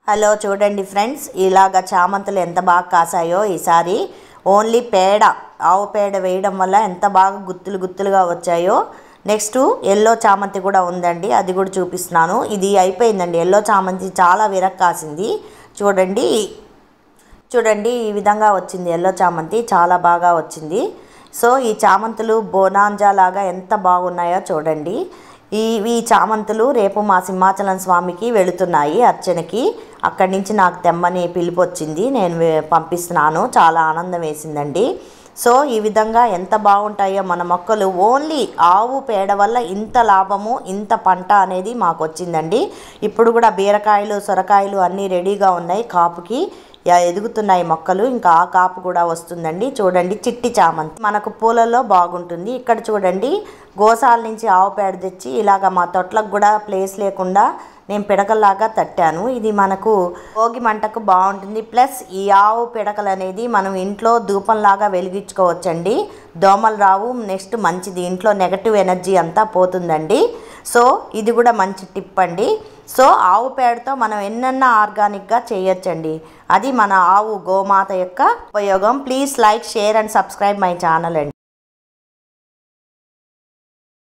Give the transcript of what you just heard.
Hello చూడండి friends, ఇలాగ చామంతులు ఎంత బాగా కాసాయో ఈసారి. ఓన్లీ పేడ, ఆవు పేడ వేయడం వల్ల ఎంత బాగా గుత్తులు గుత్తులుగా వచ్చాయో. నెక్స్ట్ ఎల్లో చామంతి కూడా ఉందండి, అది కూడా చూపిస్తున్నాను. ఇది అయిపోయిందండి, ఎల్లో చామంతి చాలా విరక్ కాసింది. చూడండి చూడండి ఈ విధంగా వచ్చింది. ఎల్లో చామంతి చాలా బాగా వచ్చింది. సో ఈ చామంతులు బోనాంజా లాగా ఎంత బాగున్నాయో చూడండి. ఈ చామంతులు రేపు మా సింహాచలం స్వామికి వెళుతున్నాయి అర్చనకి. అక్కడి నుంచి నాకు తెమ్మని పిలుపు వచ్చింది, నేను పంపిస్తున్నాను. చాలా ఆనందం వేసిందండి. సో ఈ విధంగా ఎంత బాగుంటాయో మన మొక్కలు. ఓన్లీ ఆవు పేడ వల్ల ఇంత లాభము, ఇంత పంట అనేది మాకు వచ్చిందండి. ఇప్పుడు కూడా బీరకాయలు, సొరకాయలు అన్నీ రెడీగా ఉన్నాయి, కాపుకి ఎదుగుతున్నాయి మొక్కలు. ఇంకా ఆ కాపు కూడా వస్తుందండి. చూడండి చిట్టి చామంతి మనకు పూలలో బాగుంటుంది. ఇక్కడ చూడండి గోసాల నుంచి ఆవు పేడ తెచ్చి ఇలాగ మా తొట్లకు కూడా ప్లేస్ లేకుండా నేను పిడకల్లాగా తట్టాను. ఇది మనకు భోగి మంటకు బాగుంటుంది. ప్లస్ ఈ ఆవు పిడకలు అనేది మనం ఇంట్లో ధూపంలాగా వెలిగించుకోవచ్చండి. దోమలు రావు. నెక్స్ట్ మంచిది, ఇంట్లో నెగటివ్ ఎనర్జీ అంతా పోతుందండి. సో ఇది కూడా మంచి టిప్ అండి. సో ఆవు పేడతో మనం ఎన్నెన్నా ఆర్గానిక్గా చేయొచ్చండి. అది మన ఆవు గోమాత యొక్క ఉపయోగం. Please like, share and subscribe my channel అండి.